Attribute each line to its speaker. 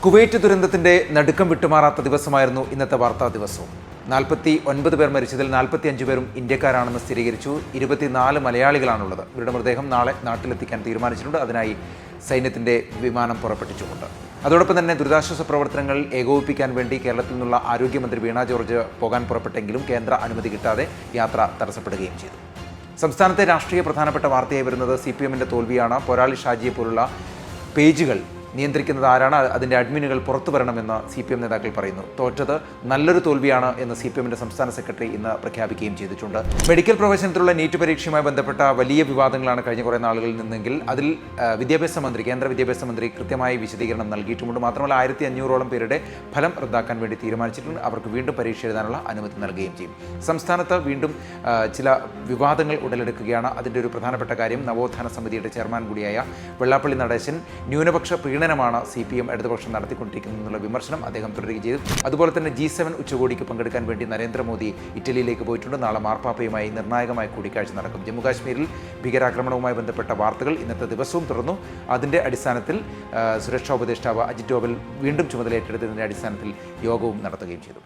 Speaker 1: Kuwait ദുരന്തത്തിന്റെ നടുക്കം വിട്ടുമാറാത്ത ദിവസമായിരുന്നു ഇന്നത്തെ വാർത്താ ദിവസവും. 49 പേർ മരിച്ചതിൽ 45 പേരും ഇന്ത്യക്കാരാണെന്ന് സ്ഥിരീകരിച്ചു. 24 മലയാളികളാണുള്ളത്. ഇവരുടെ മൃതദേഹം നാളെ നാട്ടിലെത്തിക്കാൻ തീരുമാനിച്ചിട്ടുണ്ട്. അതിനായി സൈന്യത്തിന്റെ വിമാനം പുറപ്പെട്ടിച്ചുകൊണ്ട് അതോടൊപ്പം തന്നെ ദുരിതാശ്വാസ പ്രവർത്തനങ്ങൾ ഏകോപിപ്പിക്കാൻ വേണ്ടി കേരളത്തിൽ നിന്നുള്ള ആരോഗ്യമന്ത്രി വീണ ജോർജ് പോകാൻ പുറപ്പെട്ടെങ്കിലും കേന്ദ്ര അനുമതി കിട്ടാതെ യാത്ര തടസ്സപ്പെടുകയും ചെയ്തു. സംസ്ഥാനത്തെ രാഷ്ട്രീയ പ്രധാനപ്പെട്ട വാർത്തയായി വരുന്നത് CPM-ന്റെ തോൽവിയാണ്. പോരാളി ഷാജിയെ പോലുള്ള പേജുകൾ നിയന്ത്രിക്കുന്നത് ആരാണ്, അതിൻ്റെ അഡ്മിനുകൾ പുറത്തു വരണമെന്ന് CPM നേതാക്കൾ പറയുന്നു. തോറ്റത് നല്ലൊരു തോൽവിയാണ് എന്ന് CPM-ന്റെ സംസ്ഥാന സെക്രട്ടറി ഇന്ന് പ്രഖ്യാപിക്കുകയും ചെയ്തിട്ടുണ്ട്. മെഡിക്കൽ പ്രവേശനത്തിലുള്ള നീറ്റ് പരീക്ഷയുമായി ബന്ധപ്പെട്ട വലിയ വിവാദങ്ങളാണ് കഴിഞ്ഞ കുറേ നാളുകളിൽ നിന്നെങ്കിൽ അതിൽ കേന്ദ്ര വിദ്യാഭ്യാസ മന്ത്രി കൃത്യമായി വിശദീകരണം നൽകിയിട്ടുമുണ്ട്. മാത്രമല്ല 1500ഓളം പേരുടെ ഫലം റദ്ദാക്കാൻ വേണ്ടി തീരുമാനിച്ചിട്ടുണ്ട്. അവർക്ക് വീണ്ടും പരീക്ഷ എഴുതാനുള്ള അനുമതി നൽകുകയും ചെയ്യും. സംസ്ഥാനത്ത് വീണ്ടും ചില വിവാദങ്ങൾ ഉടലെടുക്കുകയാണ്. അതിൻ്റെ ഒരു പ്രധാനപ്പെട്ട കാര്യം നവോത്ഥാന സമിതിയുടെ ചെയർമാൻ കൂടിയായ വെള്ളാപ്പള്ളി നടേശൻ ന്യൂനപക്ഷ പീഡനമാണ് CPM ഇടതുപക്ഷം നടത്തിക്കൊണ്ടിരിക്കുന്നതെന്നുള്ള വിമർശനം അദ്ദേഹം തുടരുകയും ചെയ്തു. അതുപോലെ തന്നെ G7 ഉച്ചകോടിക്ക് പങ്കെടുക്കാൻ വേണ്ടി നരേന്ദ്രമോദി ഇറ്റലിയിലേക്ക് പോയിട്ടുണ്ട്. നാളെ മാർപ്പാപ്പയുമായി നിർണായകമായ കൂടിക്കാഴ്ച നടക്കും. ജമ്മുകാശ്മീരിൽ ഭീകരാക്രമണവുമായി ബന്ധപ്പെട്ട വാർത്തകൾ ഇന്നത്തെ ദിവസവും തുടർന്നു. അതിൻ്റെ അടിസ്ഥാനത്തിൽ സുരക്ഷാ ഉപദേഷ്ടാവ് അജിത് ഡോവൽ വീണ്ടും ചുമതല ഏറ്റെടുത്തതിൻ്റെ അടിസ്ഥാനത്തിൽ യോഗവും നടത്തുകയും ചെയ്തു.